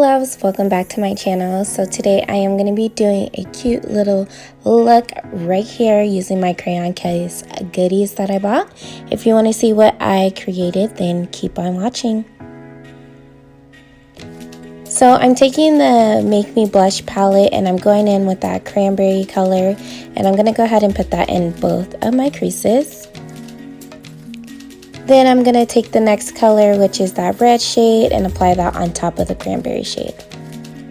loves, welcome back to my channel. So today I am going to be doing a cute little look right here using my crayon case goodies that I bought. If you want to see what I created, then keep on watching. So I'm taking the Make Me Blush palette and I'm going in with that cranberry color, and I'm going to go ahead and put that in both of my creases. Then I'm going to take the next color, which is that red shade, and apply that on top of the cranberry shade.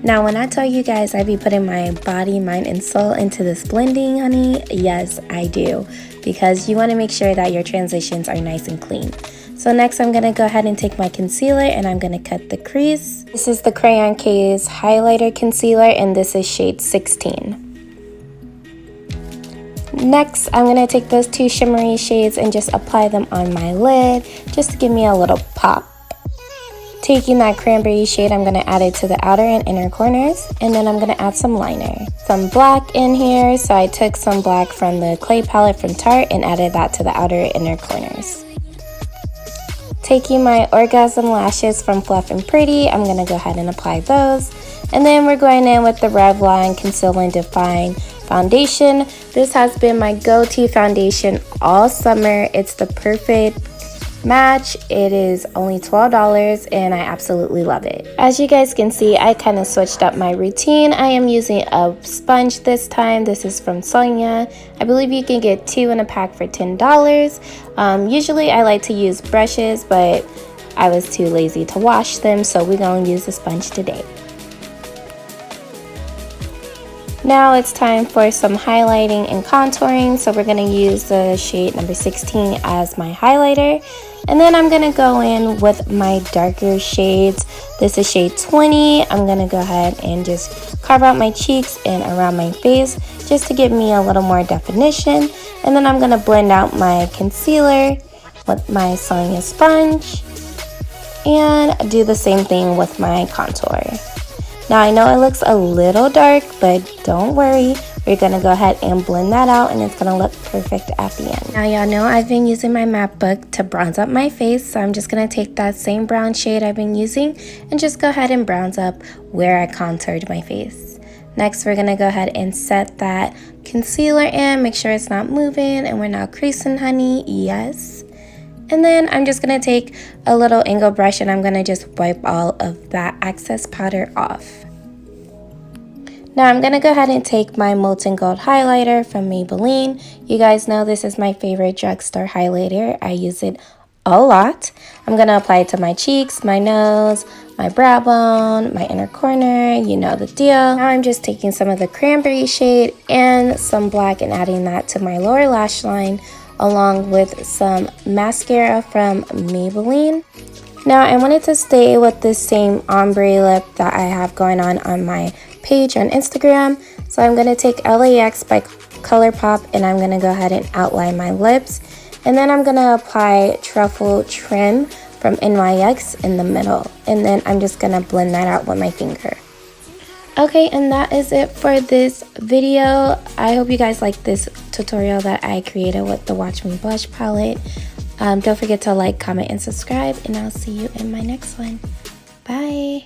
Now, when I tell you guys I be putting my body, mind, and soul into this blending, honey, yes, I do. Because you want to make sure that your transitions are nice and clean. So next I'm going to go ahead and take my concealer and I'm going to cut the crease. This is the Crayon Case Highlighter Concealer and this is shade 16. Next, I'm going to take those two shimmery shades and just apply them on my lid, just to give me a little pop. Taking that cranberry shade, I'm going to add it to the outer and inner corners, and then I'm going to add some liner. Some black in here, so I took some black from the clay palette from Tarte and added that to the outer and inner corners. Taking my Orgasm lashes from Fluff and Pretty, I'm going to go ahead and apply those. And then we're going in with the Revlon Conceal and Define foundation. This has been my go-to foundation all summer. It's the perfect match. It is only $12 and I absolutely love it. As you guys can see, I kind of switched up my routine. I am using a sponge this time. This is from Sonia. I believe you can get 2 in a pack for $10. Usually I like to use brushes, but I was too lazy to wash them, so we're going to use the sponge today. Now it's time for some highlighting and contouring, so we're going to use the shade number 16 as my highlighter. And then I'm going to go in with my darker shades. This is shade 20. I'm going to go ahead and just carve out my cheeks and around my face just to give me a little more definition. And then I'm going to blend out my concealer with my Sonia sponge and do the same thing with my contour. Now I know it looks a little dark, but don't worry. We're going to go ahead and blend that out and it's going to look perfect at the end. Now y'all know I've been using my matte book to bronze up my face, so I'm just going to take that same brown shade I've been using and just go ahead and bronze up where I contoured my face. Next we're going to go ahead and set that concealer in, make sure it's not moving and we're not creasing, honey, yes. And then I'm just going to take a little angle brush and I'm going to just wipe all of that excess powder off. Now I'm going to go ahead and take my Molten Gold highlighter from Maybelline. You guys know this is my favorite drugstore highlighter. I use it a lot. I'm going to apply it to my cheeks, my nose, my brow bone, my inner corner, you know the deal. Now I'm just taking some of the cranberry shade and some black and adding that to my lower lash line, along with some mascara from Maybelline. Now I wanted to stay with this same ombre lip that I have going on my page on Instagram. So I'm going to take LAX by Colourpop and I'm going to go ahead and outline my lips. And then I'm going to apply Truffle Trim from NYX in the middle. And then I'm just going to blend that out with my finger. Okay, and that is it for this video. I hope you guys like this tutorial that I created with the Watch Me Blush palette. Don't forget to like, comment, and subscribe, and I'll see you in my next one. Bye!